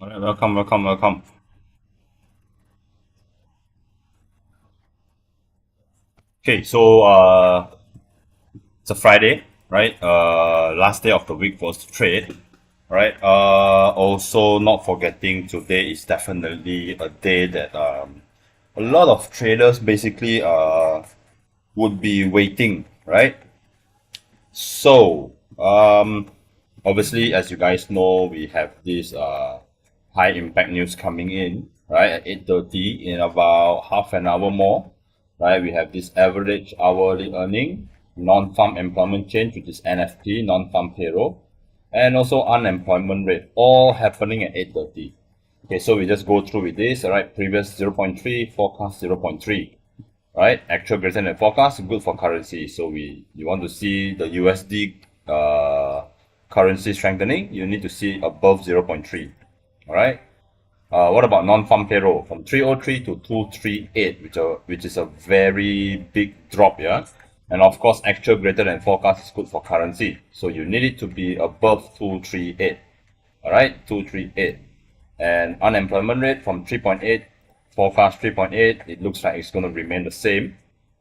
All right, welcome. Okay, so it's a Friday, right? Last day of the week was trade, right? Also not forgetting today is definitely a day that a lot of traders basically would be waiting, right? So, obviously, as you guys know, we have this high impact news coming in, right, at 8:30 in about half an hour more, right? We have this average hourly earning, non-farm employment change, which is NFP, non-farm payroll, and also unemployment rate, all happening at 8:30. Okay, so we just go through with this, all right? Previous 0.3, forecast 0.3, right? Actual greater than forecast, good for currency. So you want to see the USD currency strengthening, you need to see above 0.3. All right. What about non-farm payroll from 303 to 238, which is a very big drop, yeah. And of course, actual greater than forecast is good for currency. So you need it to be above 238. All right, 238. And unemployment rate from 3.8, forecast 3.8, it looks like it's going to remain the same.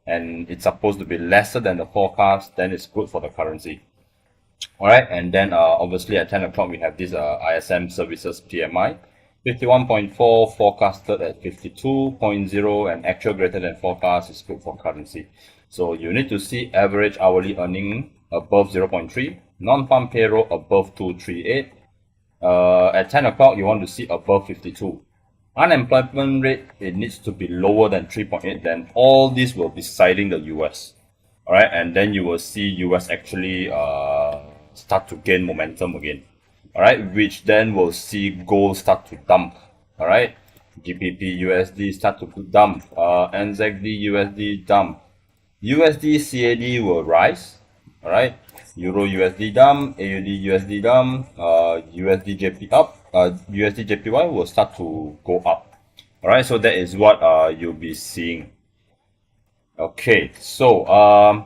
And it's supposed to be lesser than the forecast, then it's good for the currency. All right, and then obviously at 10 o'clock we have this ISM services PMI, 51.4 forecasted at 52.0, and actual greater than forecast is good for currency. So you need to see average hourly earning above 0.3, non-farm payroll above 238. At 10 o'clock you want to see above 52. Unemployment rate, it needs to be lower than 3.8, then all this will be siding the US. All right, and then you will see US actually start to gain momentum again. All right, which then will see gold start to dump. All right, GBP USD start to dump. NZD USD dump. USD CAD will rise. All right, Euro USD dump. AUD USD dump. USD JP up. USD JPY will start to go up. All right, so that is what you'll be seeing. Okay, so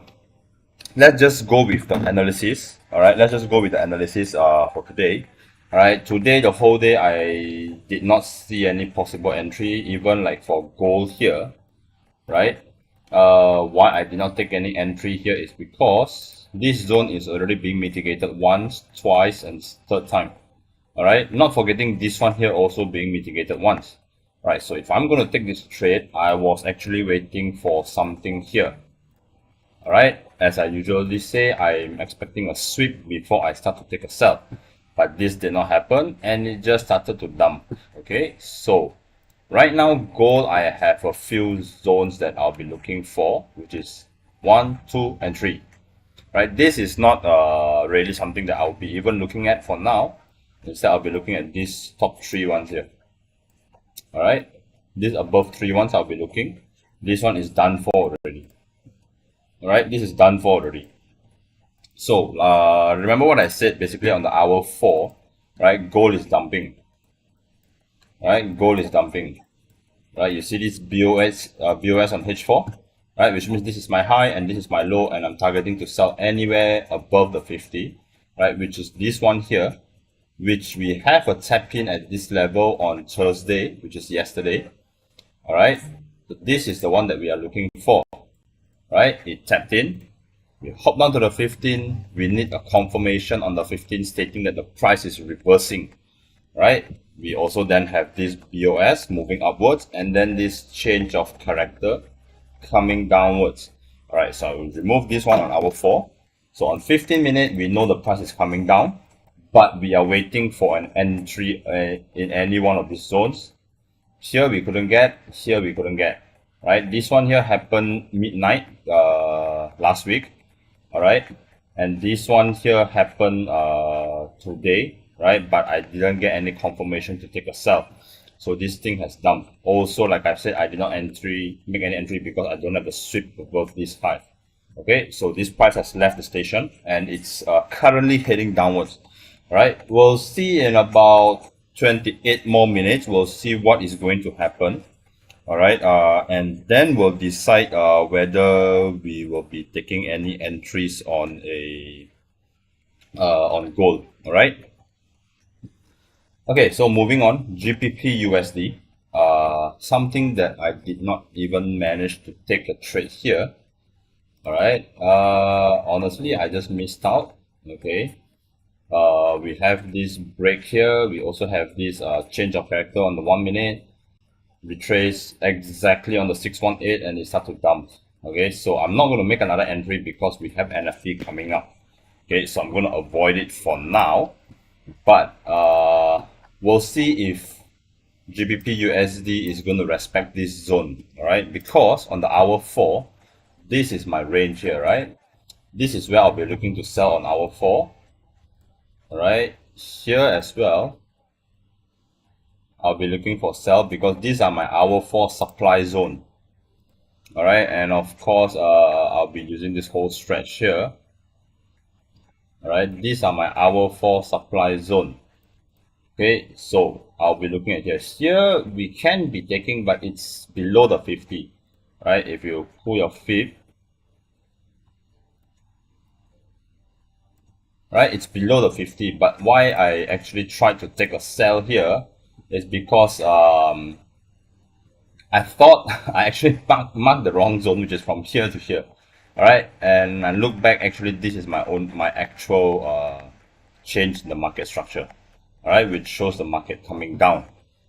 let's just go with the analysis. All right, let's just go with the analysis for today. All right, today the whole day I did not see any possible entry, even like for gold here, right? Why I did not take any entry here is because this zone is already being mitigated once, twice, and third time. All right, not forgetting this one here also being mitigated once. Right, so if I'm going to take this trade, I was actually waiting for something here. All right, as I usually say, I'm expecting a sweep before I start to take a sell, but this did not happen and it just started to dump. Okay, so right now gold, I have a few zones that I'll be looking for, which is 1, 2, and 3. Right, this is not really something that I'll be even looking at for now. Instead, I'll be looking at these top 3 ones here. All right, these above 3 ones I'll be looking. This one is done for already. All right, this is done for already. So remember what I said basically on the hour 4, right? Gold is dumping. Right, gold is dumping. Right, you see this BOS on H4, right? Which means this is my high and this is my low, and I'm targeting to sell anywhere above the 50, right? Which is this one here, which we have a tap in at this level on Thursday, which is yesterday. All right, so this is the one that we are looking for, right? It tapped in. We hop down to the 15. We need a confirmation on the 15 stating that the price is reversing, right? We also then have this BOS moving upwards and then this change of character coming downwards. All right, so I will remove this one on hour 4. So on 15 minute, we know the price is coming down, but we are waiting for an entry in any one of these zones. Here we couldn't get, here we couldn't get, right? This one here happened midnight last week, all right? And this one here happened today, right? But I didn't get any confirmation to take a sell. So this thing has dumped. Also, like I said, I did not make any entry because I don't have a sweep above this high. Okay, so this price has left the station and it's currently heading downwards. Right, we'll see in about 28 more minutes. We'll see what is going to happen. All right, and then we'll decide whether we will be taking any entries on gold. All right. Okay, so moving on, GBP USD. Something that I did not even manage to take a trade here. All right. Honestly, I just missed out. Okay. We have this break here. We also have this change of character on the 1 minute. Retrace exactly on the 618 and it starts to dump. Okay, so I'm not going to make another entry because we have NFP coming up. Okay, so I'm going to avoid it for now. But we'll see if GBP USD is going to respect this zone. All right, because on the hour 4, this is my range here, right? This is where I'll be looking to sell on hour 4. All right, here as well, I'll be looking for sell because these are my hour 4 supply zone. All right, and of course, I'll be using this whole stretch here. All right, these are my hour 4 supply zone. Okay, so I'll be looking at here. Here we can be taking, but it's below the 50. Right, if you pull your fib, right, it's below the 50. But why I actually tried to take a sell here is because I thought I actually marked the wrong zone, which is from here to here. All right, and I look back, actually this is my actual change in the market structure. All right, which shows the market coming down.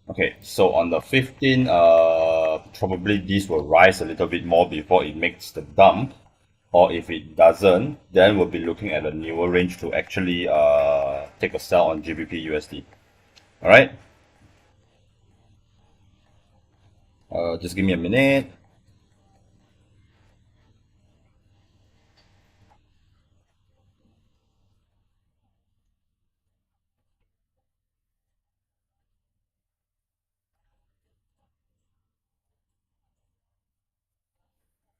Okay, so on the 15, probably this will rise a little bit more before it makes the dump, or if it doesn't, then we'll be looking at a newer range to actually take a sell on GBP USD. All right, just give me a minute.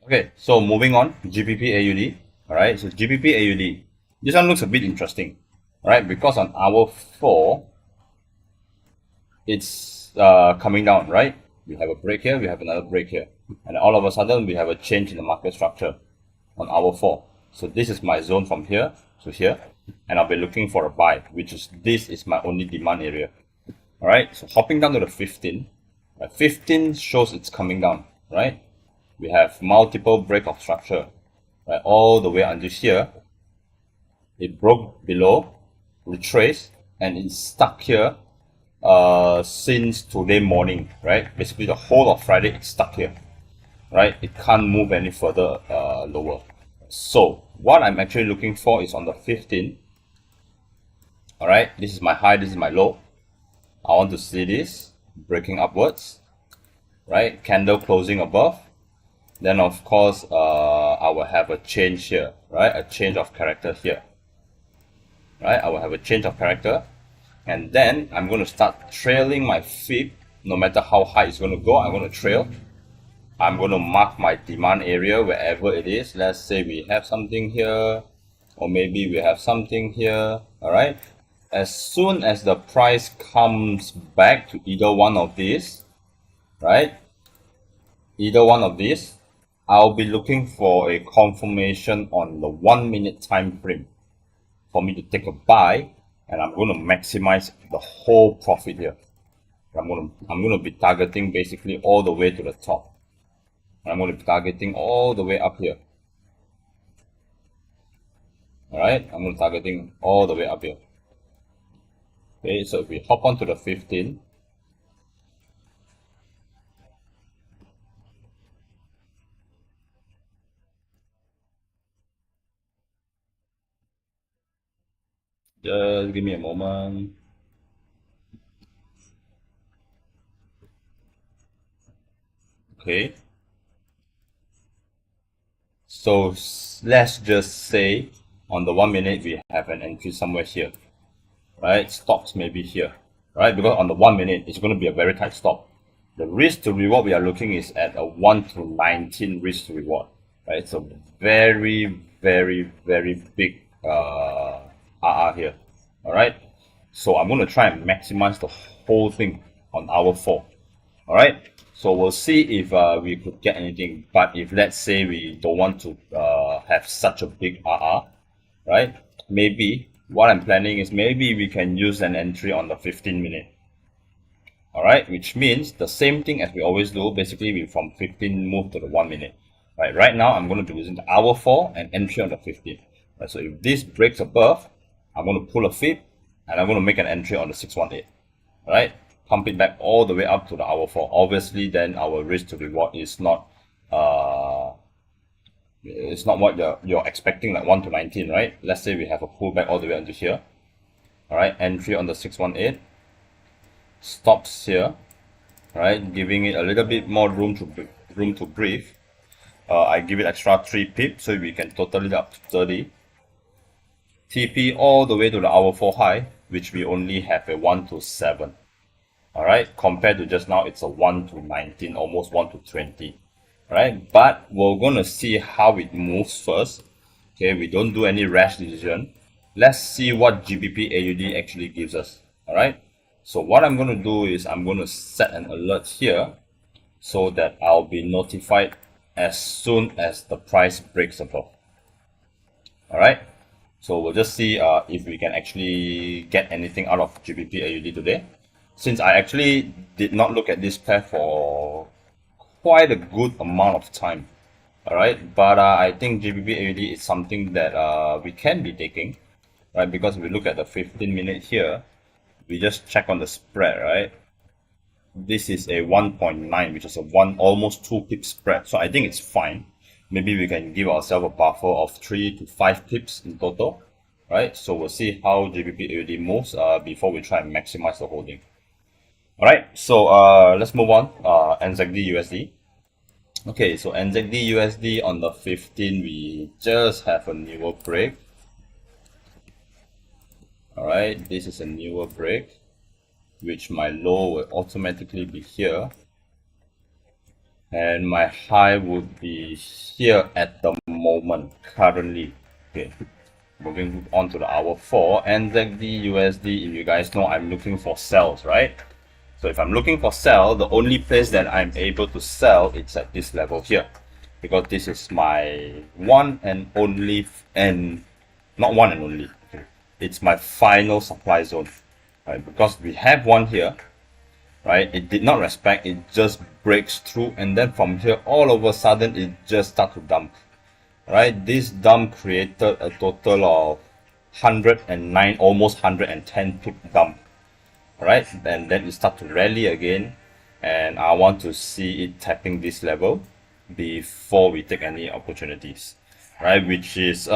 Okay, so moving on, GBP AUD. All right, so GBP AUD. This one looks a bit interesting, all right, because on hour 4, it's coming down, right? We have a break here, we have another break here, and all of a sudden we have a change in the market structure on hour 4. So this is my zone from here to here, and I'll be looking for a buy, which is this is my only demand area. All right, so hopping down to the 15, 15 shows it's coming down, right? We have multiple break of structure, right, all the way until here. It broke below, retraced, and it's stuck here since today morning, right? Basically the whole of Friday it's stuck here, right? It can't move any further lower. So what I'm actually looking for is on the 15. All right, this is my high, this is my low. I want to see this breaking upwards, right? Candle closing above. Then of course I will have a change here, right? A change of character here, right? I will have a change of character, and then I'm going to start trailing my fib. No matter how high it's going to go, I'm going to trail. I'm going to mark my demand area wherever it is. Let's say we have something here, or maybe we have something here. All right, as soon as the price comes back to either one of these, right, either one of these, I'll be looking for a confirmation on the 1 minute time frame for me to take a buy, and I'm going to maximize the whole profit here. I'm going to be targeting basically all the way to the top. And I'm going to be targeting all the way up here. All right, I'm going to be targeting all the way up here. Okay, so if we hop onto the 15, just give me a moment. Okay, so let's just say on the 1 minute we have an entry somewhere here, right? Stops maybe here, right? Because on the 1 minute it's going to be a very tight stop. The risk to reward we are looking is at a 1 to 19 risk to reward, right? It's a very, very, very big RR here. All right, so I'm going to try and maximize the whole thing on hour 4. All right, so we'll see if we could get anything. But if let's say we don't want to have such a big RR, right, maybe what I'm planning is maybe we can use an entry on the 15 minute. All right, which means the same thing as we always do. Basically, we from 15 move to the 1 minute. Right now I'm going to be using the hour 4 and entry on the 15. Right, so if this breaks above, I'm going to pull a fib and I'm going to make an entry on the 618. All right, pump it back all the way up to the hour 4. Obviously, then our risk to reward is not it's not what you're expecting, like 1 to 19, right? Let's say we have a pullback all the way onto here. All right, entry on the 618, stops here, right, giving it a little bit more room to breathe. I give it extra 3 pips so we can total it up to 30. TP all the way to the hour 4 high, which we only have a 1 to 7. Alright, compared to just now, it's a 1 to 19, almost 1 to 20. Alright, but we're gonna see how it moves first. Okay, we don't do any rash decision. Let's see what GBP AUD actually gives us. Alright, so what I'm gonna do is I'm gonna set an alert here so that I'll be notified as soon as the price breaks above. Alright, so we'll just see if we can actually get anything out of GBP AUD today. Since I actually did not look at this pair for quite a good amount of time. Alright, but I think GBP AUD is something that we can be taking, right? Because if we look at the 15-minute here, we just check on the spread, right? This is a 1.9, which is a almost 2 pip spread. So I think it's fine. Maybe we can give ourselves a buffer of 3 to 5 pips in total, right? So we'll see how GBP AUD moves before we try and maximize the holding. Alright, so let's move on. NZD USD. Okay, so NZD USD on the 15, we just have a newer break. Alright, this is a newer break, which my low will automatically be here. And my high would be here at the moment, currently. Okay, moving on to the hour 4. NZD USD, if you guys know, I'm looking for sells, right? So if I'm looking for sell, the only place that I'm able to sell is at this level here, because this is my one and only, and not one and only, okay, it's my final supply zone, right? Because we have one here, right? It did not respect, it just breaks through, and then from here all of a sudden it just starts to dump, right? This dump created a total of 109, almost 110 pip dump. Right, and then it start to rally again, and I want to see it tapping this level before we take any opportunities, right? Which is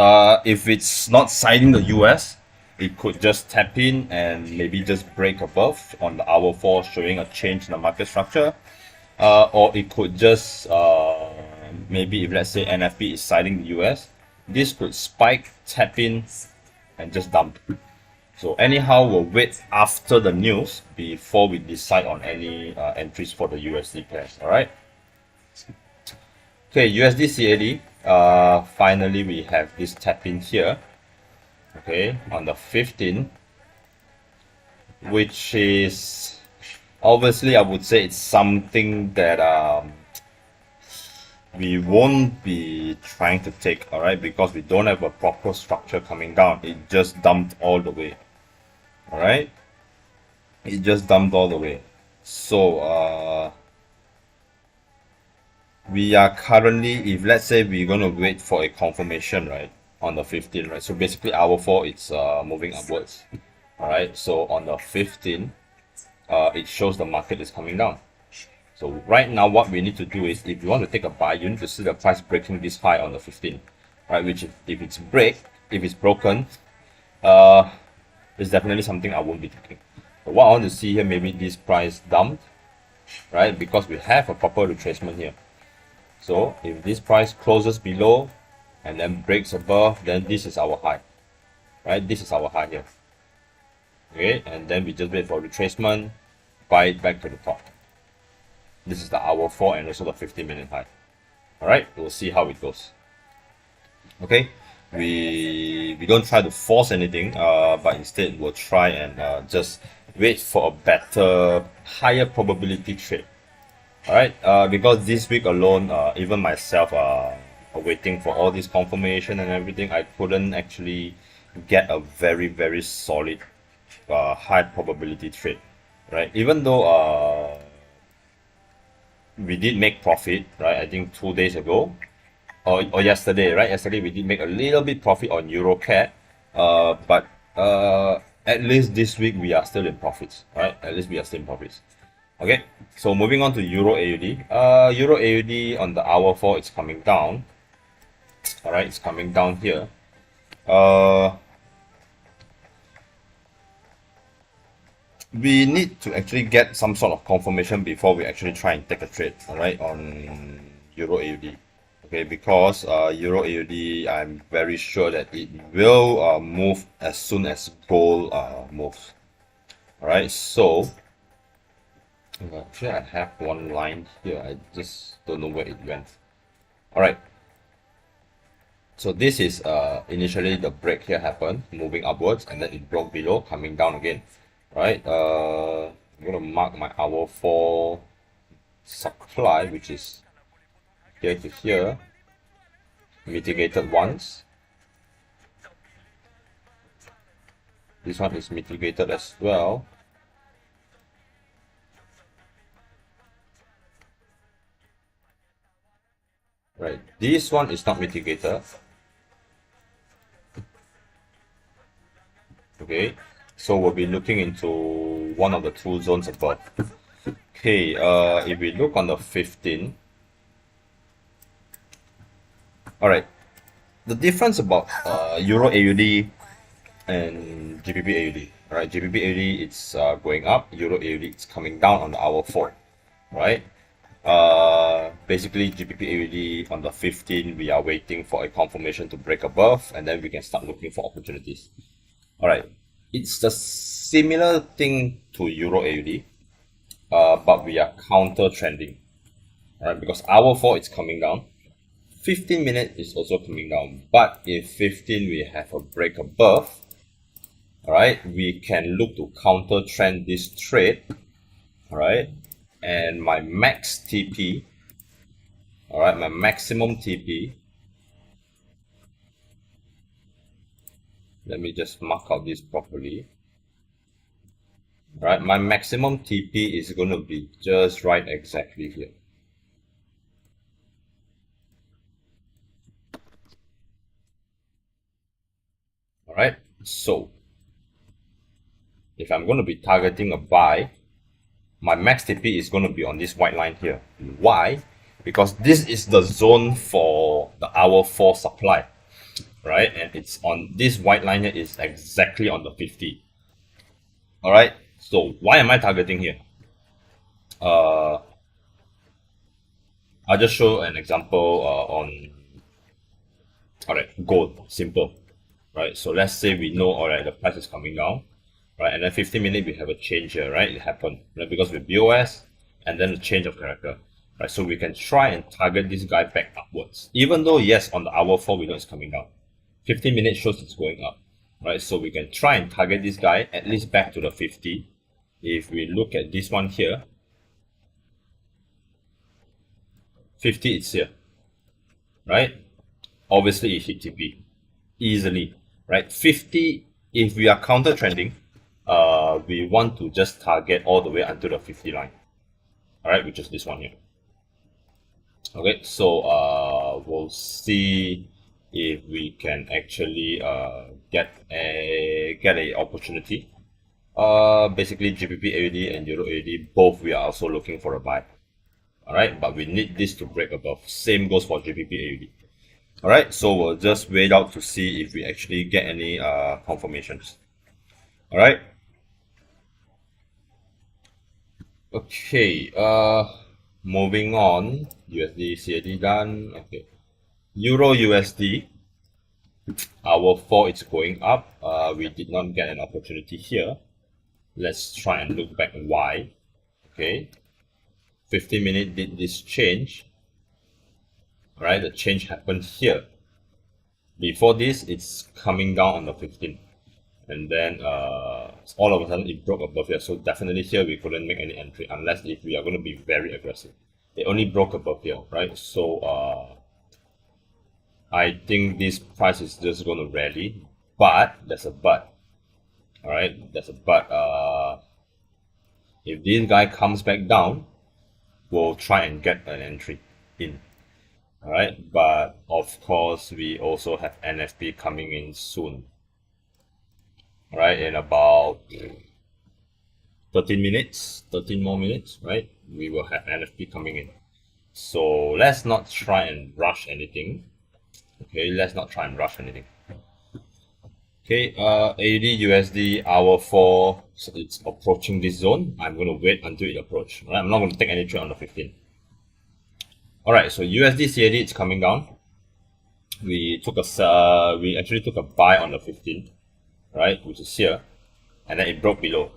if it's not siding the US, it could just tap in and maybe just break above on the hour 4, showing a change in the market structure, or it could just maybe, if let's say NFP is siding the US, this could spike, tap in, and just dump. So anyhow, we'll wait after the news before we decide on any entries for the USD pairs. All right. Okay, USD CAD. Finally, we have this tap in here. Okay, on the 15, which is obviously, I would say it's something that we won't be trying to take. All right, because we don't have a proper structure coming down. It just dumped all the way. Alright, it just dumped all the way. So we are currently, if let's say we're going to wait for a confirmation, right, on the 15, right? So basically hour 4, it's moving upwards. Alright, so on the 15, it shows the market is coming down. So right now what we need to do is, if you want to take a buy, you need to see the price breaking this high on the 15, right? Which if it's broken, it's definitely something I won't be taking. But what I want to see here, maybe this price dumped, right? Because we have a proper retracement here. So if this price closes below and then breaks above, then this is our high, right? This is our high here. Okay, and then we just wait for retracement, buy it back to the top. This is the hour 4 and also the 15-minute high. All right, we'll see how it goes. Okay. We don't try to force anything, but instead we'll try and just wait for a better, higher probability trade. Alright, because this week alone, even myself waiting for all this confirmation and everything, I couldn't actually get a very, very solid high probability trade. Right, even though we did make profit, right? I think 2 days ago or yesterday, right? Yesterday we did make a little bit profit on EuroCAD, but at least this week we are still in profits, right? At least we are still in profits. Okay, so moving on to Euro AUD. Euro AUD on the hour 4, it's coming down. All right, it's coming down here. We need to actually get some sort of confirmation before we actually try and take a trade, all right, on Euro AUD. Okay, because Euro AUD, I'm very sure that it will move as soon as gold moves. All right, so actually I have one line here. I just don't know where it went. All right. So this is initially the break here happened, moving upwards, and then it broke below, coming down again. Right? I'm gonna mark my hour 4 supply, which is here to here, mitigated once. This one is mitigated as well. Right, this one is not mitigated. Okay, so we'll be looking into one of the two zones above. Okay, if we look on the 15, all right, the difference about Euro AUD and GBP AUD, right? GBP AUD it's going up, Euro AUD it's coming down on the hour 4, right? Basically GBP AUD on the 15, we are waiting for a confirmation to break above, and then we can start looking for opportunities. All right, it's the similar thing to Euro AUD, but we are counter trending, right? Because hour 4 is coming down, 15 minute is also coming down, but if 15 we have a break above, all right, we can look to counter trend this trade, all right, and my max TP, all right, my maximum TP, let me just mark out this properly. All right, my maximum TP is going to be just right exactly here. All right, so if I'm going to be targeting a buy, my max TP is going to be on this white line here. Why? Because this is the zone for the hour 4 supply, right? And it's on this white line here is exactly on the 50. All right, so why am I targeting here? I'll just show an example on, all right, gold, simple, right? So let's say we know, all right, the price is coming down, right? And then 15 minutes, we have a change here, right? It happened, right? Because with BOS and then the change of character, right? So we can try and target this guy back upwards, even though, yes, on the hour 4, we know it's coming down. 15 minutes shows it's going up, right? So we can try and target this guy at least back to the 50. If we look at this one here, 50 is here, right? Obviously it hit TP easily, right? 50, if we are counter trending, we want to just target all the way until the 50 line, all right, which is this one here. Okay, so we'll see if we can actually get a opportunity. Basically GBP AUD and Euro AUD, both we are also looking for a buy. All right, but we need this to break above. Same goes for GBP AUD. All right, so we'll just wait out to see if we actually get any confirmations. All right. Okay, moving on. USD CAD done. Okay, Euro USD, our 4 it's going up. We did not get an opportunity here. Let's try and look back why. Okay, 15 minutes did this change. All right, the change happened here. Before this, it's coming down on the 15, and then all of a sudden it broke above here. So definitely here we couldn't make any entry unless if we are going to be very aggressive. It only broke above here, right? So I think this price is just going to rally, but there's a but. All right, there's a but. If this guy comes back down, we'll try and get an entry in. Alright, but of course we also have NFP coming in soon. Alright, in about 13 minutes, 13 more minutes, right? We will have NFP coming in. So let's not try and rush anything. Okay, let's not try and rush anything. Okay, AUD USD hour 4, so it's approaching this zone. I'm going to wait until it approaches. Right? I'm not going to take any trade on the 15. Alright, so USD CAD it's coming down. We actually took a buy on the 15, right, which is here, and then it broke below,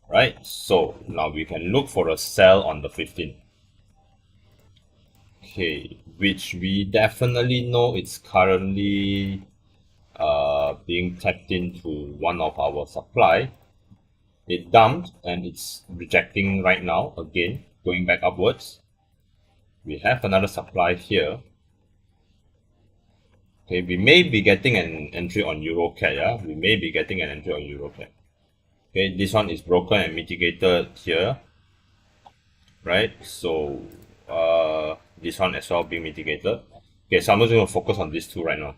right? So now we can look for a sell on the 15. Okay, which we definitely know it's currently being tapped into one of our supply. It dumped and it's rejecting right now, again going back upwards. We have another supply here. Okay, we may be getting an entry on EuroCAD, yeah? We may be getting an entry on EuroCAD. Okay, this one is broken and mitigated here, right? So, this one as well being mitigated. Okay, so I'm just going to focus on these two right now.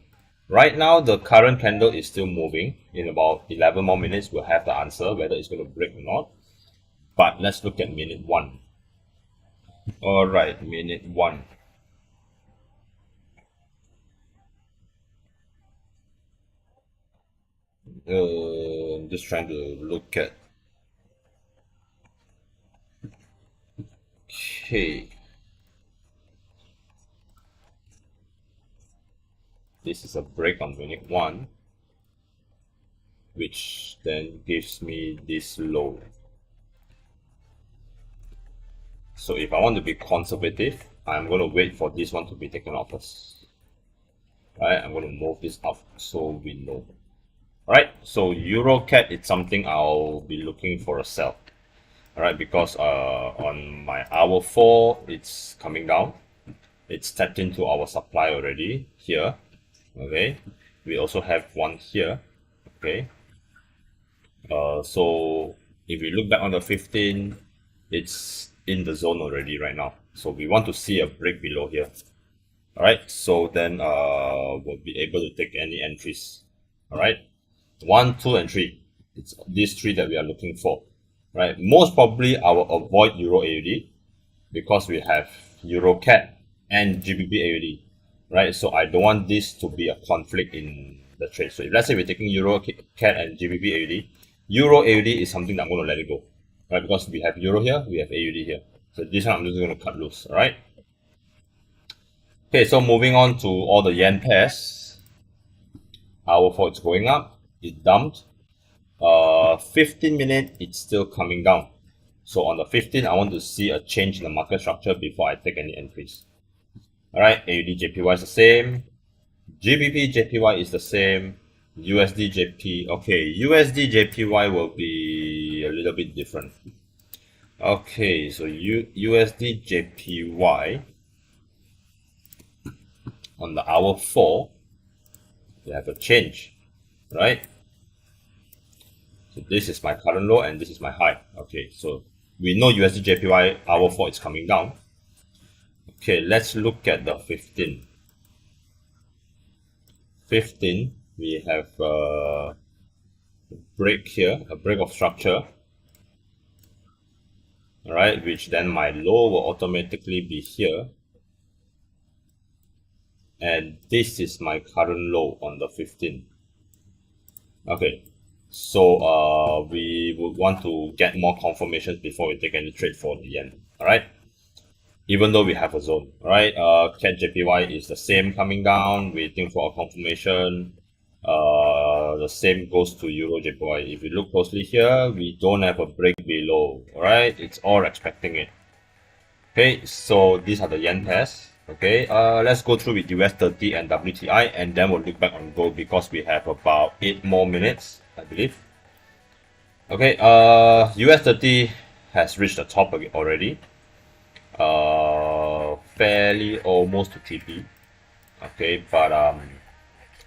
Right now, the current candle is still moving. In about 11 more minutes, we'll have the answer, whether it's going to break or not. But let's look at minute 1. Alright, minute 1. I'm just trying to look at. Okay. This is a break on minute 1, which then gives me this low. So if I want to be conservative, I'm going to wait for this one to be taken off first. Right, I'm going to move this up so we know. Alright, so EuroCAD is something I'll be looking for a sell. Alright, because on my hour 4, it's coming down. It's tapped into our supply already here. Okay, we also have one here. Okay, so if we look back on the 15, it's in the zone already right now. So we want to see a break below here. Alright, so then we'll be able to take any entries. Alright, 1, 2, and 3. It's these 3 that we are looking for. Right, most probably I will avoid Euro AUD because we have EuroCAD and GBP AUD. Right, so I don't want this to be a conflict in the trade. So if let's say we're taking EuroCAD and GBP AUD, Euro AUD is something that I'm going to let it go. Right, because we have Euro here, we have AUD here. So this one I'm just going to cut loose. Alright. Okay, so moving on to all the yen pairs. Hour 4 it's going up, it dumped. 15 minute it's still coming down. So on the 15, I want to see a change in the market structure before I take any entries. Alright, AUD JPY is the same. GBP JPY is the same. USD JP. Okay, USD JPY will be a little bit different. Okay, so USD JPY on the hour 4, we have a change, right? So this is my current low and this is my high. Okay, so we know USD JPY hour 4 is coming down. Okay, let's look at the 15. 15, we have a break here, a break of structure. Alright, which then my low will automatically be here. And this is my current low on the 15. Okay, so we would want to get more confirmations before we take any trade for the yen. Alright, even though we have a zone. Alright, CAD JPY is the same coming down, waiting for a confirmation. The same goes to Euro JPY. If you look closely here, we don't have a break below. Alright, it's all expecting it. Okay, so these are the yen pairs. Okay, let's go through with US 30 and WTI, and then we'll look back on gold because we have about 8 more minutes, I believe. Okay, US 30 has reached the top already. Fairly almost to TP. Okay, but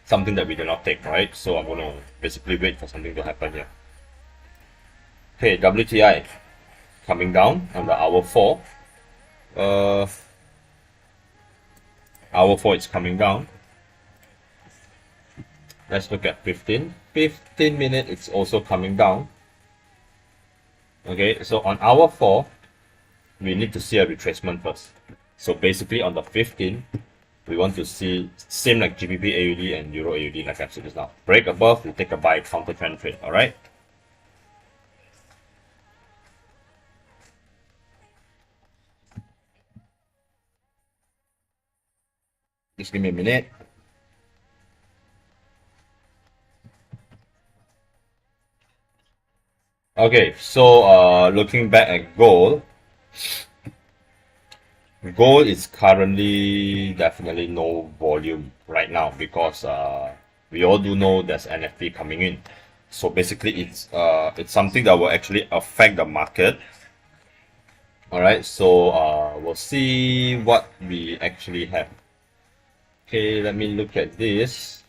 something that we did not take, right? So I'm gonna basically wait for something to happen here. Okay, WTI coming down on the hour 4. Uh, hour 4 is coming down. Let's look at 15. 15 minute it's also coming down. Okay, so on hour 4, we need to see a retracement first. So basically on the 15, we want to see same like GBP AUD and Euro AUD like I've said just now. Break above, we take a buy counter trend trade, alright? Just give me a minute. Okay, so looking back at gold, gold is currently definitely no volume right now because we all do know there's NFT coming in. So basically, it's something that will actually affect the market. All right, so we'll see what we actually have. Okay, let me look at this.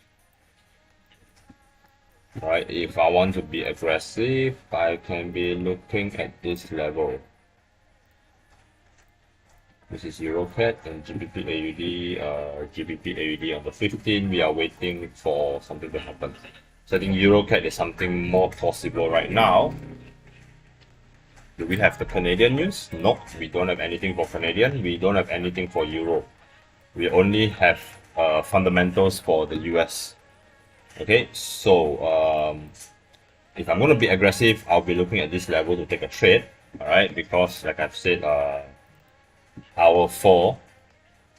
All right, if I want to be aggressive, I can be looking at this level. This is EuroCAD and GBP AUD. GBP AUD on the 15. We are waiting for something to happen. So I think EuroCAD is something more possible right now. Do we have the Canadian news? Nope, we don't have anything for Canadian. We don't have anything for Euro. We only have fundamentals for the US. Okay, so if I'm going to be aggressive, I'll be looking at this level to take a trade. All right, because like I've said, hour 4,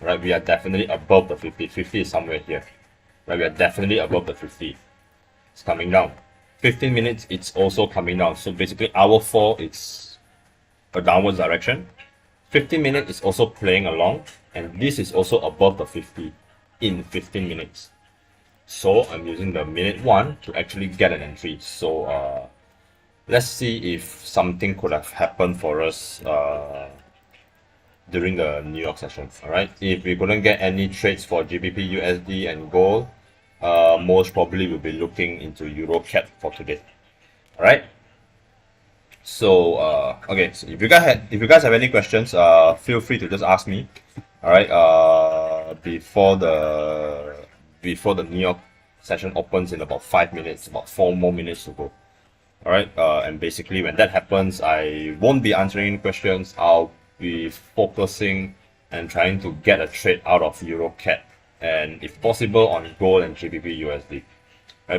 right, we are definitely above the 50. 50 is somewhere here. Right, we are definitely above the 50. It's coming down. 15 minutes, it's also coming down. So basically, hour 4, it's a downwards direction. 15 minutes is also playing along, and this is also above the 50 in 15 minutes. So I'm using the minute 1 to actually get an entry. So let's see if something could have happened for us during the New York session. All right, if we couldn't get any trades for GBP USD and gold, most probably we'll be looking into EuroCAD for today. All right. So okay, so if you guys have any questions, feel free to just ask me. All right. Before the New York session opens in about 5 minutes, about 4 more minutes to go. All right. And basically, when that happens, I won't be answering any questions. I'll be focusing and trying to get a trade out of EuroCAD and, if possible, on gold and GBP USD.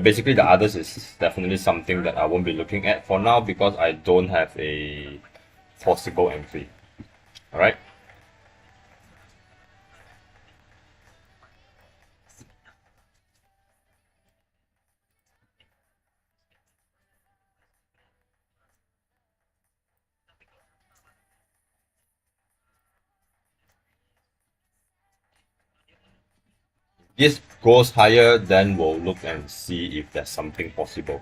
Basically, the others is definitely something that I won't be looking at for now because I don't have a possible entry. All right. This goes higher, then we'll look and see if there's something possible.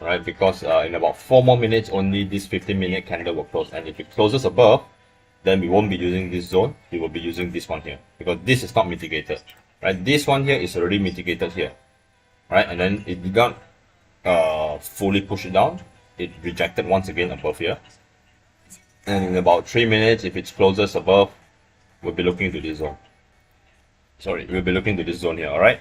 Right, because in about 4 more minutes only this 15-minute candle will close, and if it closes above, then we won't be using this zone, we will be using this one here because this is not mitigated. Right, this one here is already mitigated here. Right, and then it did not fully push it down, it rejected once again above here, and in about 3 minutes, if it closes above, we'll be looking to this zone. Sorry, we'll be looking to this zone here. All right.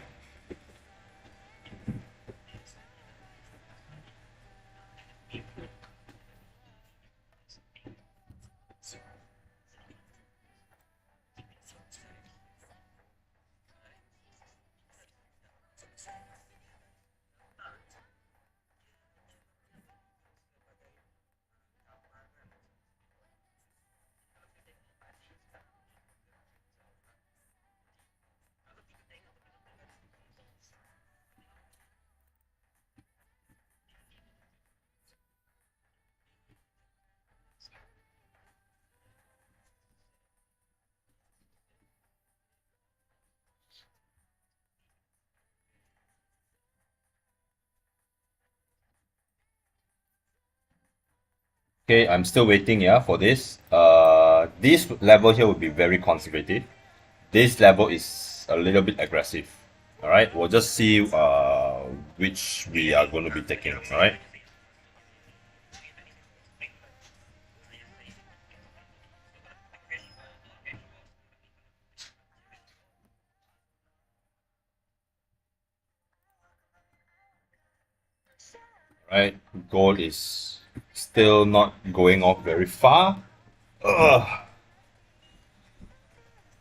Okay, I'm still waiting, yeah, for this. This level here would be very conservative. This level is a little bit aggressive. All right, we'll just see which we are going to be taking. All right. right? Gold is still not going off very far. Ugh.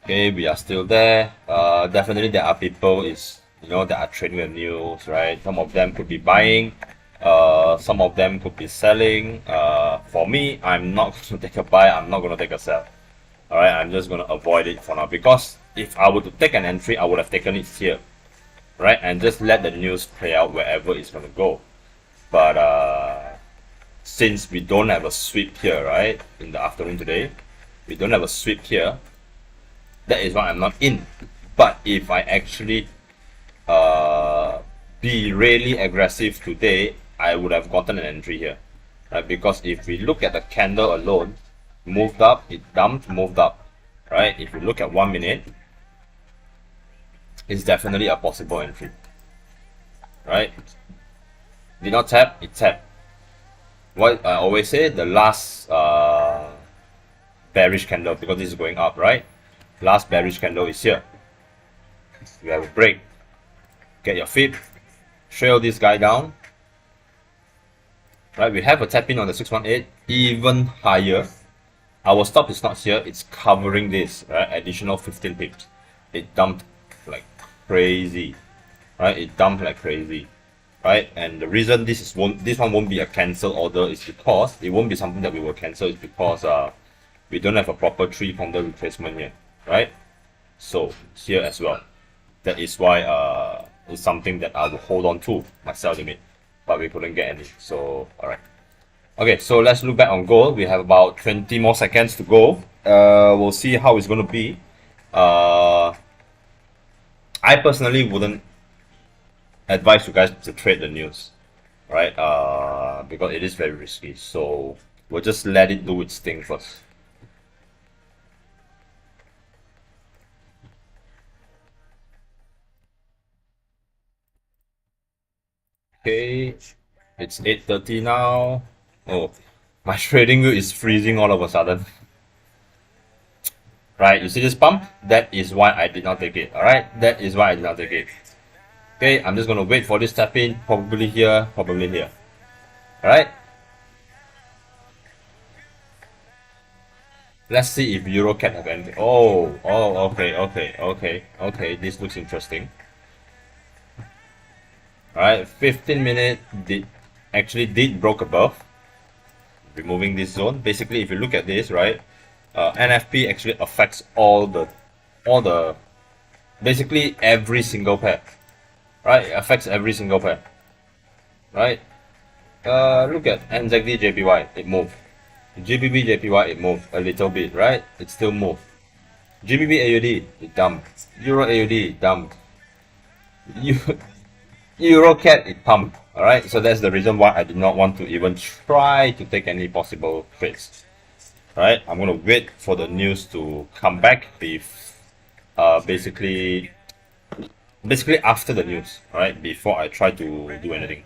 Okay, we are still there. Definitely there are people that are trading the news, right? Some of them could be buying, some of them could be selling. For me, I'm not going to take a buy. I'm not going to take a sell. All right, I'm just going to avoid it for now because if I were to take an entry, I would have taken it here, right? And just let the news play out wherever it's going to go. But since we don't have a sweep here, right, in the afternoon today, we don't have a sweep here. That is why I'm not in. But if I actually be really aggressive today, I would have gotten an entry here, right? Because if we look at the candle alone, moved up, it dumped, moved up, right? If you look at 1 minute, it's definitely a possible entry, right? Did not tap, it tapped. What I always say, the last bearish candle, because this is going up, right? Last bearish candle is here. You have a break. Get your feet. Trail this guy down. Right, we have a tap in on the 618, even higher. Our stop is not here, it's covering this, right? Additional 15 pips. It dumped like crazy. Right? It dumped like crazy. Right? And the reason this one won't be a cancel order is because it won't be something that we will cancel, is because we don't have a proper 3-pointer retracement yet. Right? So here as well. That is why it's something that I will hold on to my sell limit, but we couldn't get any. So alright. Okay, so let's look back on gold. We have about 20 more seconds to go. We'll see how it's gonna be. I personally wouldn't advise you guys to trade the news, right? Because it is very risky. So we'll just let it do its thing first. Okay, it's 8:30 now. Oh, my trading view is freezing all of a sudden. Right, you see this pump? That is why I did not take it. Alright, that is why I did not take it. Okay, I'm just gonna wait for this tap in, probably here, probably here. Alright. Let's see if EuroCat have anything. Oh, okay. This looks interesting. Alright, 15 minute did broke above, removing this zone. Basically, if you look at this, right, NFP actually affects basically every single pair, right? It affects every single pair, right? Look at NZD JPY, it moved. GBP JPY, it moved a little bit, right? It still moved. GBP AUD, it dumped. Euro AUD, it dumped. EuroCat, it pumped. Alright, so that's the reason why I did not want to even try to take any possible trades. Alright, I'm gonna wait for the news to come back basically after the news, alright, before I try to do anything.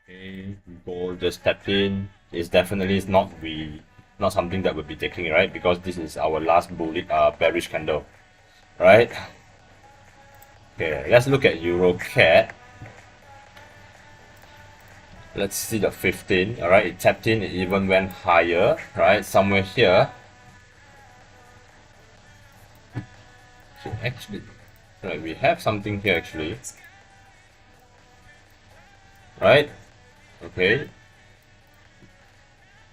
Okay, gold just tapped in. It's definitely not something that we'll be taking, right? Because this is our last bearish candle, right? Okay, let's look at EuroCat. Let's see the 15. Alright, it tapped in, it even went higher, right? Somewhere here. So actually, right, we have something here actually. Right? Okay.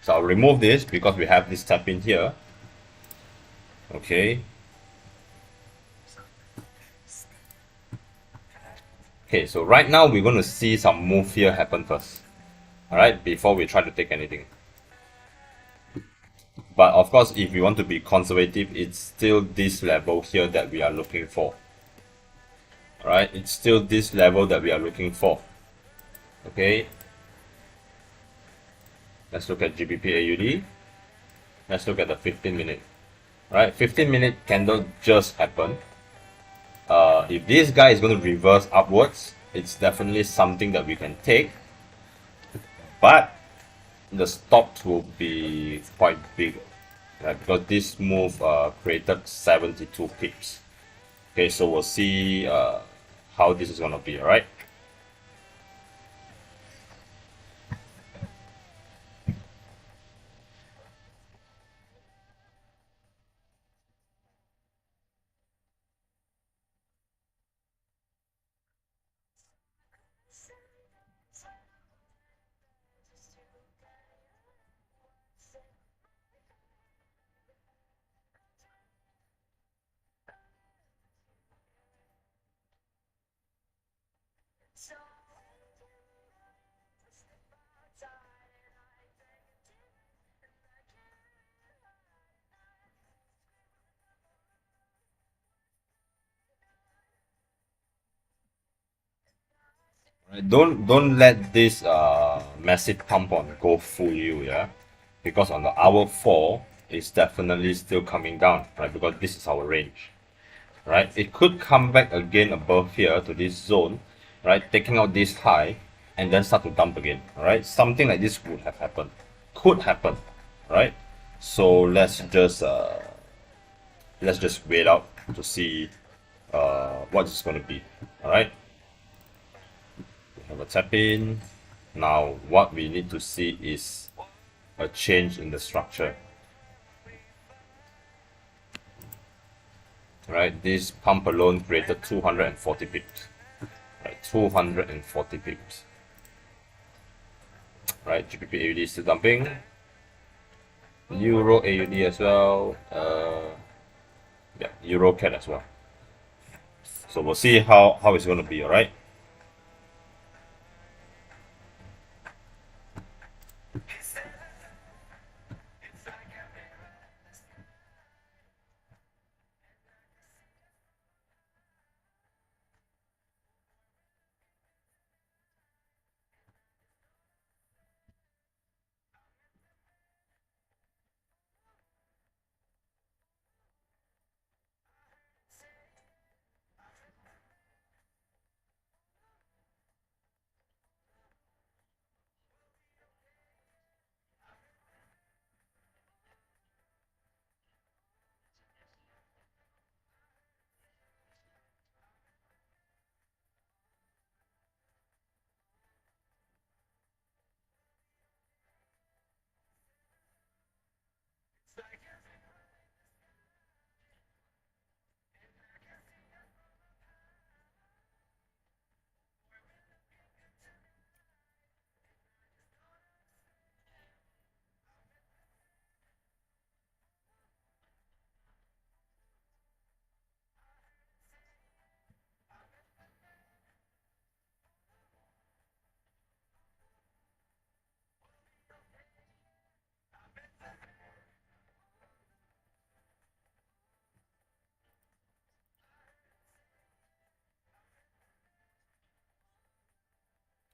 So I'll remove this because we have this tap in here. Okay. Okay, so right now we're going to see some move here happen first. Alright, before we try to take anything. But of course, if we want to be conservative, it's still this level here that we are looking for. Alright, it's still this level that we are looking for. Okay. Let's look at GBP AUD. Let's look at the 15 minute. right? 15-minute candle just happened. If this guy is going to reverse upwards, it's definitely something that we can take, but the stops will be quite big, right? Because this move created 72 pips. Okay, so we'll see how this is going to be, all right? Right, don't let this massive pump on go fool you, yeah, because on the hour 4 it's definitely still coming down, right? Because this is our range, right? It could come back again above here to this zone, right? Taking out this high and then start to dump again, all right? Something like this would have happened, could happen, right? So let's just wait out to see what it's going to be, all right? We have a tap in. Now what we need to see is a change in the structure. Right, this pump alone created 240 pips. Right, 240 pips. Right, GBP AUD still dumping. Euro AUD as well. Yeah, Euro CAD as well. So we'll see how it's going to be, alright?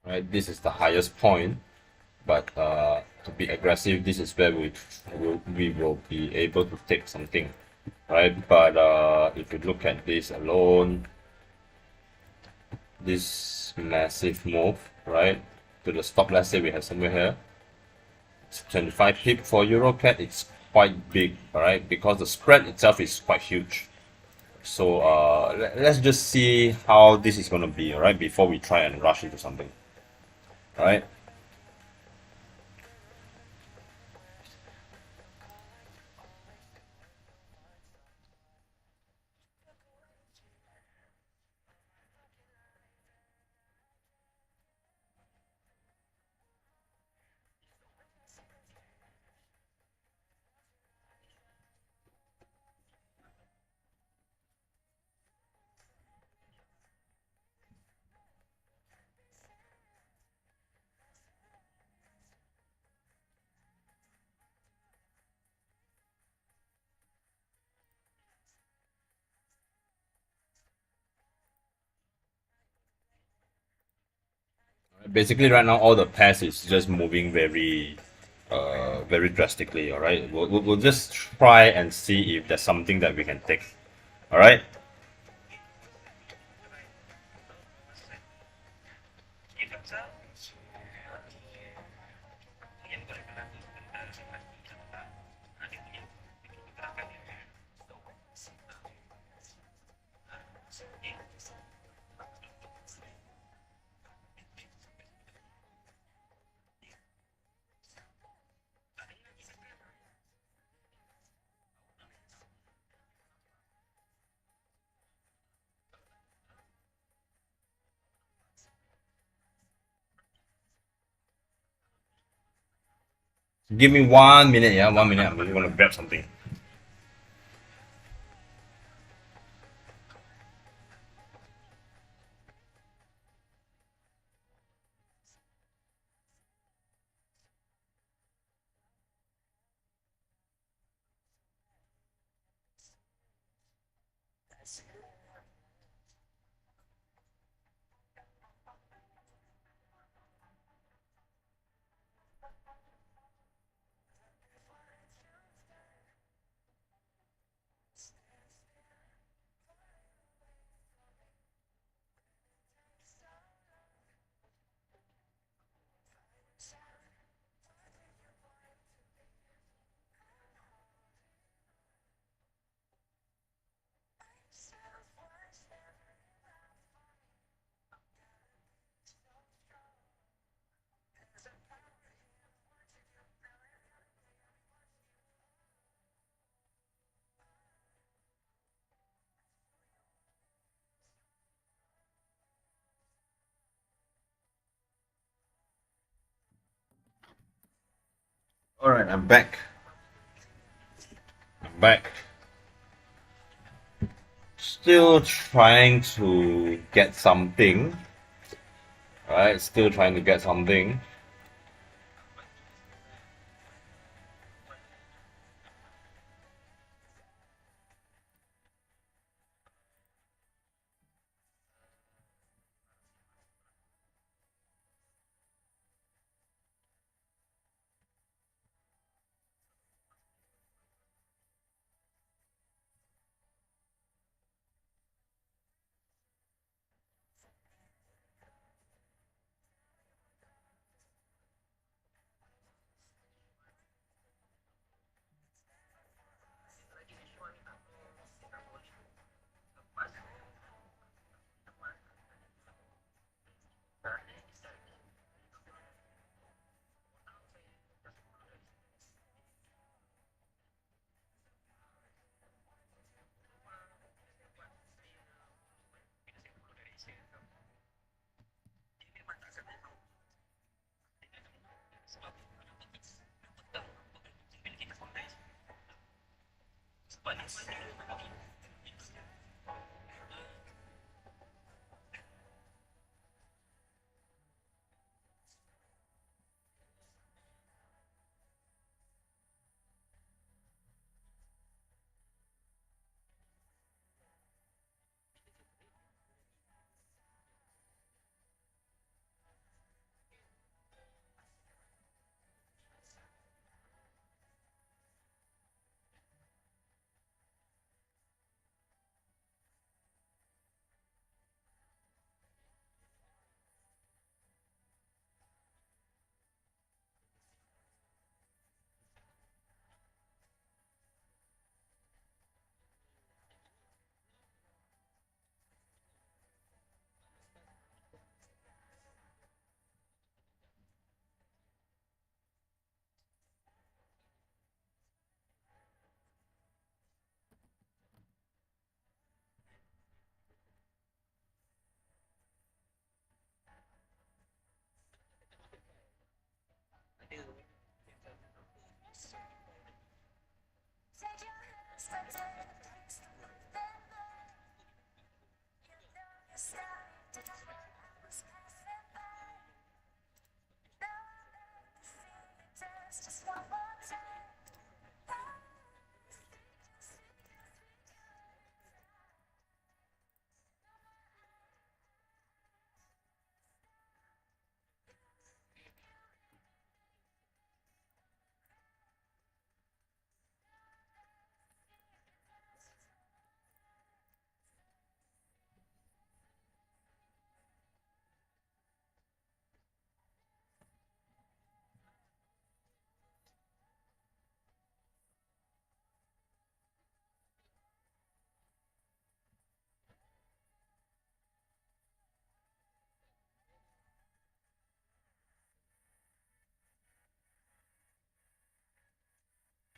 Right, this is the highest point, but to be aggressive, this is where we will be able to take something, right? But if you look at this alone, this massive move, right, to the stop, let's say we have somewhere here, it's 25 pip for EuroCAD, it's quite big, alright, because the spread itself is quite huge. So let's just see how this is going to be, alright, before we try and rush into something, alright. Basically, right now, all the pairs is just moving very very drastically. All right, we'll just try and see if there's something that we can take. All right. Give me 1 minute. Yeah, 1 minute. I'm just gonna grab something. All right, I'm back. I'm back. Still trying to get something. All right, still trying to get something.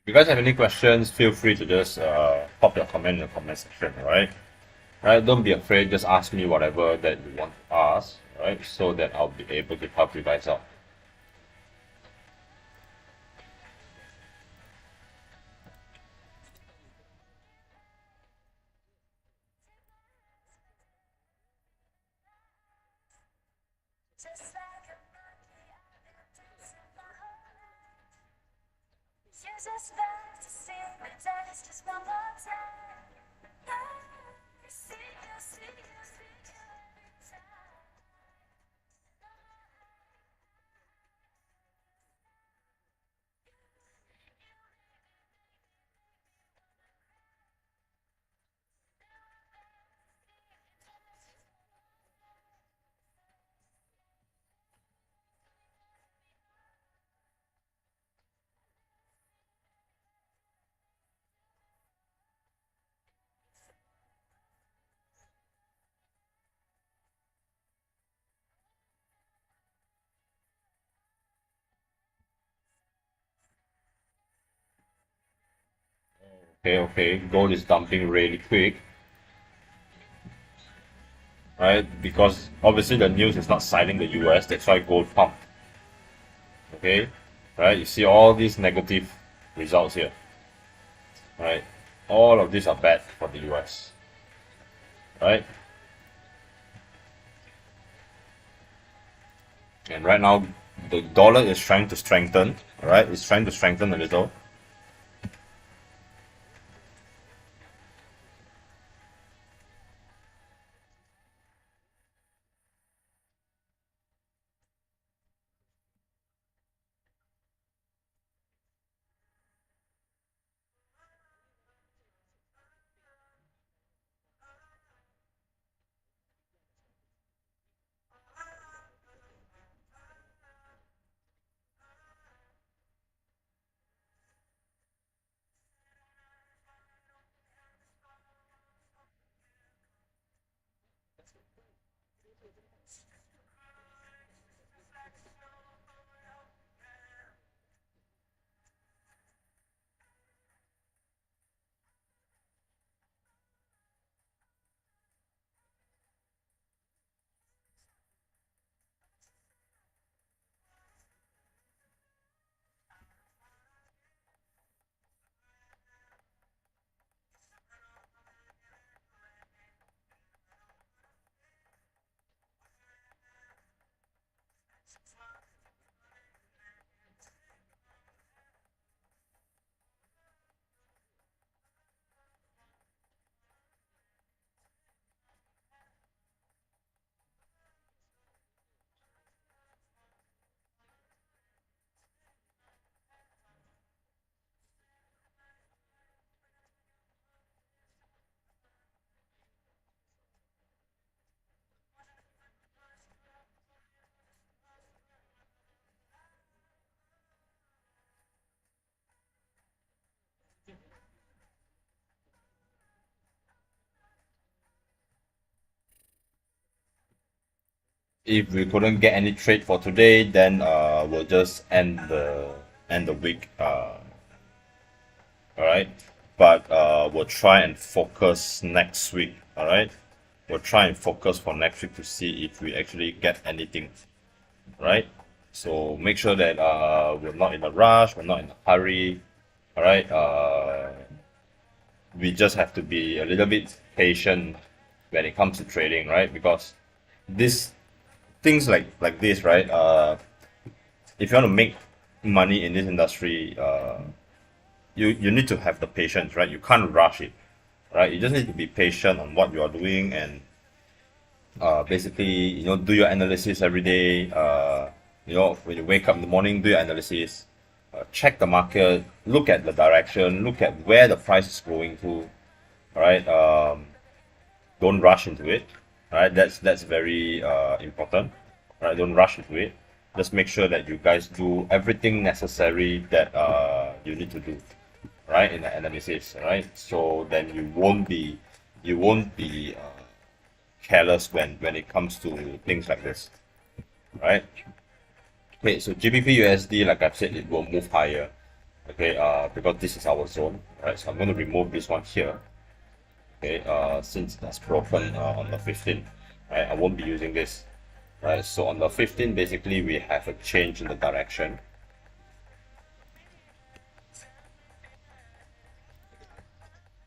you guys have any questions, feel free to just pop your comment in the comment section, right? Right, don't be afraid, just ask me whatever that you want to ask, right? So that I'll be able to help you guys out. Okay, gold is dumping really quick, right? Because obviously the news is not siding the US, that's why gold pumped. Okay, right? You see all these negative results here, right? All of these are bad for the US, right? And right now, the dollar is trying to strengthen, right? It's trying to strengthen a little. If we couldn't get any trade for today, then we'll just end the week. All right, but we'll try and focus next week. All right, we'll try and focus for next week to see if we actually get anything. Right. So make sure that we're not in a rush, we're not in a hurry. All right. We just have to be a little bit patient when it comes to trading, right? Because this things like this, right? If you want to make money in this industry, you need to have the patience, right? You can't rush it, right? You just need to be patient on what you are doing and basically, do your analysis every day. When you wake up in the morning, do your analysis, check the market, look at the direction, look at where the price is going to. All right, don't rush into it. All right, that's very important. All right, don't rush into it. Just make sure that you guys do everything necessary that you need to do, right, in the analysis. Right, so then you won't be careless when it comes to things like this, right? Okay, so GBP USD, like I've said, it will move higher, Okay, because this is our zone, right? So I'm going to remove this one here. Okay, since that's broken on the 15th, right? I won't be using this, right? So on the 15th, basically we have a change in the direction.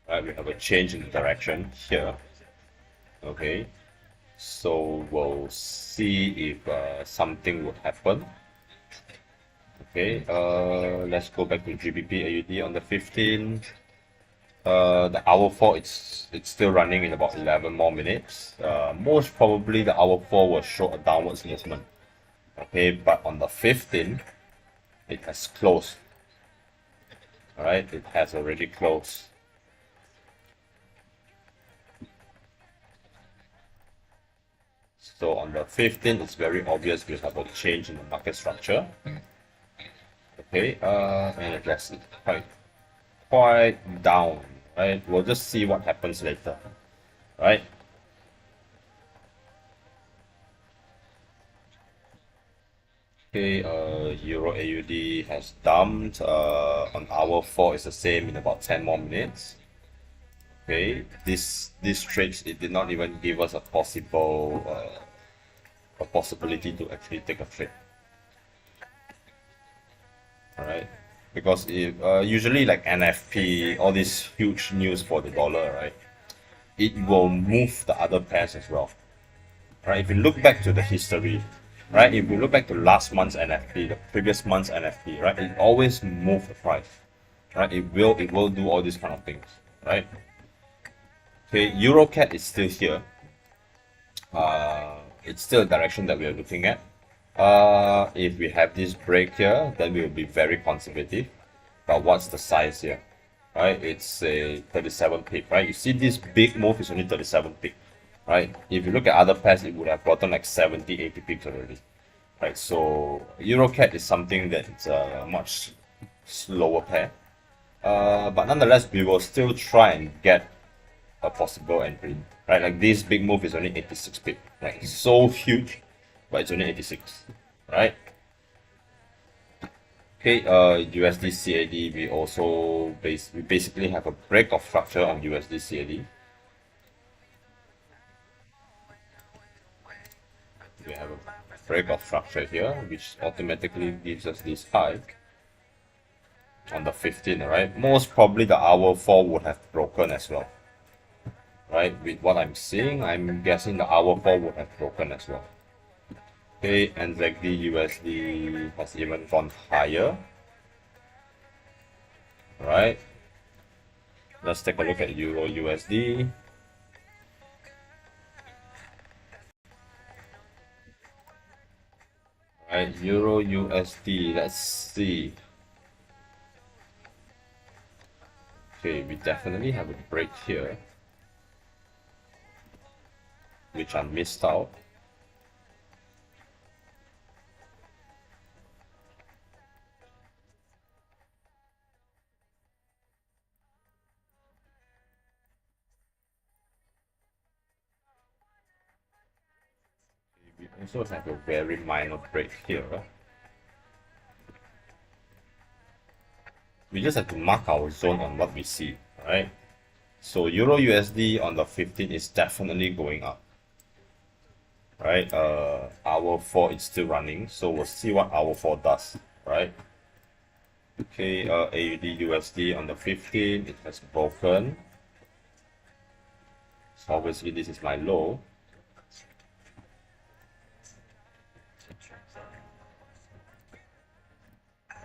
Right, we have a change in the direction here. Okay, so we'll see if something would happen. Okay, let's go back to GBP AUD on the 15th. The hour 4, it's still running in about 11 more minutes. Most probably the hour 4 will show a downwards movement. Okay, but on the 15th, it has closed. Alright, it has already closed. So on the 15th, it's very obvious we have a change in the market structure. Okay, and it gets quite down, right? We'll just see what happens later, right? Okay, Euro AUD has dumped. On hour 4 is the same in about 10 more minutes. Okay, this trades, it did not even give us a possibility to actually take a trade. Alright, because if usually like NFP, all these huge news for the dollar, right, it will move the other pairs as well. Right, if you look back to the history, right, if you look back to last month's NFP, the previous month's NFP, right, it always moves the price, right? It will do all these kind of things, right? Okay, EuroCAD is still here. It's still a direction that we are looking at. If we have this break here, then we will be very conservative. But what's the size here? Right, it's a 37 pip, right? You see this big move is only 37 pip, right? If you look at other pairs, it would have gotten like 70, 80 pips already, right? So EuroCAD is something that's a much slower pair. But nonetheless, we will still try and get a possible entry, right? Like this big move is only 86 pip, like it's so huge, but it's only 86, right? Okay, USD CAD, we basically have a break of structure on USD CAD. We have a break of structure here, which automatically gives us this high on the 15th, right? Most probably the hour 4 would have broken as well, right? With what I'm seeing, I'm guessing the hour 4 would have broken as well. Okay, and exactly USD has even gone higher. Right, let's take a look at Euro USD. Right, Euro USD, let's see. Okay, we definitely have a break here, which I missed out. We also have a very minor break here. We just have to mark our zone on what we see, right? So Euro USD on the 15th is definitely going up, right? Hour 4 is still running, so we'll see what hour 4 does, right? Okay, AUD USD on the 15th, it has broken. So obviously this is my low.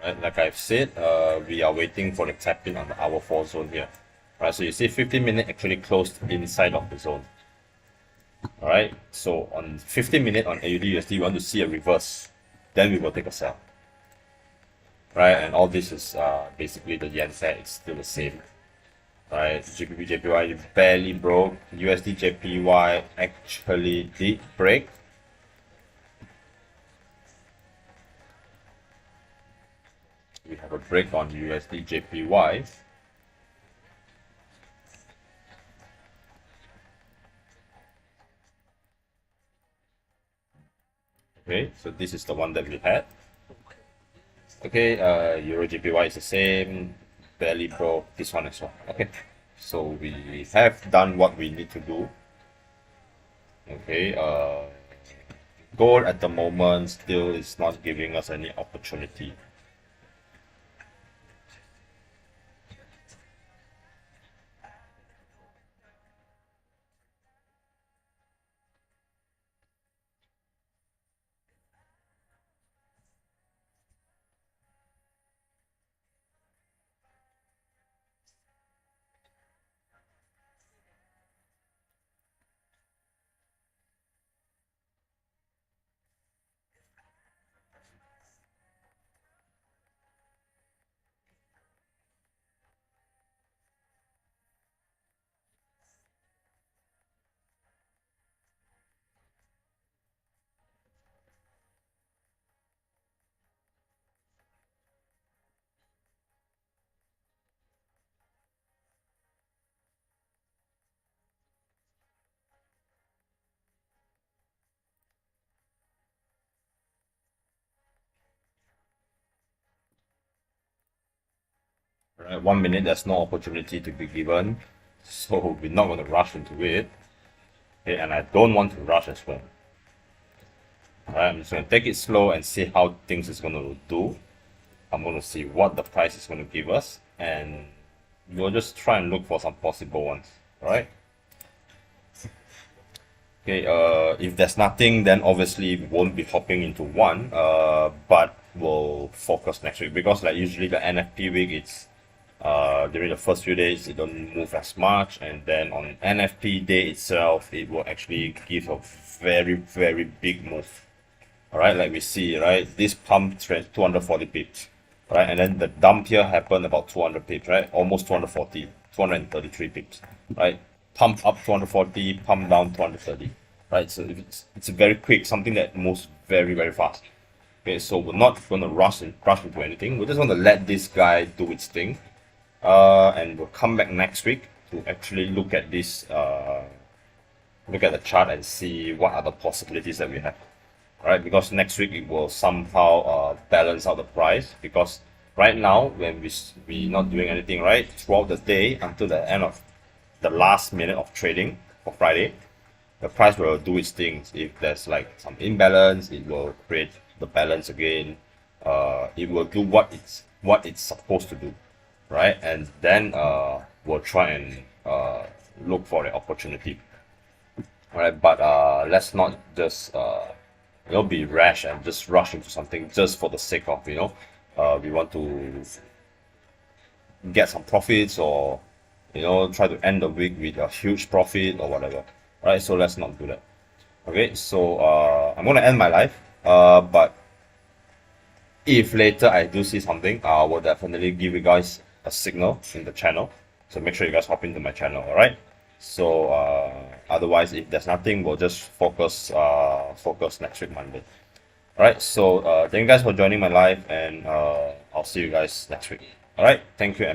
Right, like I've said, we are waiting for the tap in on the hour 4 zone here. Right, so you see 15-minute actually closed inside of the zone. Alright, so on 15-minute on AUD USD, we want to see a reverse. Then we will take a sell. Right, and all this is basically the yen pair, it's still the same. Right, GBP JPY barely broke. USD JPY actually did break. We have a break on USD JPY. Okay, so this is the one that we had. Okay, Euro JPY is the same, barely broke this one as well. Okay, so we have done what we need to do. Okay, gold at the moment still is not giving us any opportunity. Right, 1 minute, there's no opportunity to be given, so we're not going to rush into it. Okay, and I don't want to rush as well. Alright, I'm just going to take it slow and see how things is going to do. I'm going to see what the price is going to give us, and we'll just try and look for some possible ones. Alright. Okay, if there's nothing, then obviously we won't be hopping into one, but we'll focus next week, because like usually the NFP week, it's during the first few days it don't move as much, and then on NFP day itself it will actually give a very big move. All right, like we see, right, this pump trend 240 pips, right, and then the dump here happened about 200 pips, right, almost 240, 233 pips, right, pump up 240, pump down 230, right. So it's very quick, something that moves very fast. Okay, so we're not going to rush into anything. We're just going to let this guy do its thing, and we'll come back next week to actually look at this, look at the chart and see what are the possibilities that we have. Right, because next week it will somehow balance out the price, because right now when we not doing anything, right, throughout the day until the end of the last minute of trading for Friday, the price will do its things. If there's like some imbalance, it will create the balance again. It will do what it's supposed to do, right, and then we'll try and look for the opportunity. All right, but let's not just be rash and just rush into something just for the sake of, we want to get some profits, or try to end the week with a huge profit or whatever. Right, so let's not do that. Okay, so I'm gonna end my live, but if later I do see something, I will definitely give you guys a signal in the channel, so make sure you guys hop into my channel. All right, so otherwise, if there's nothing, we'll just focus next week Monday. All right, so thank you guys for joining my live, and I'll see you guys next week. All right, thank you.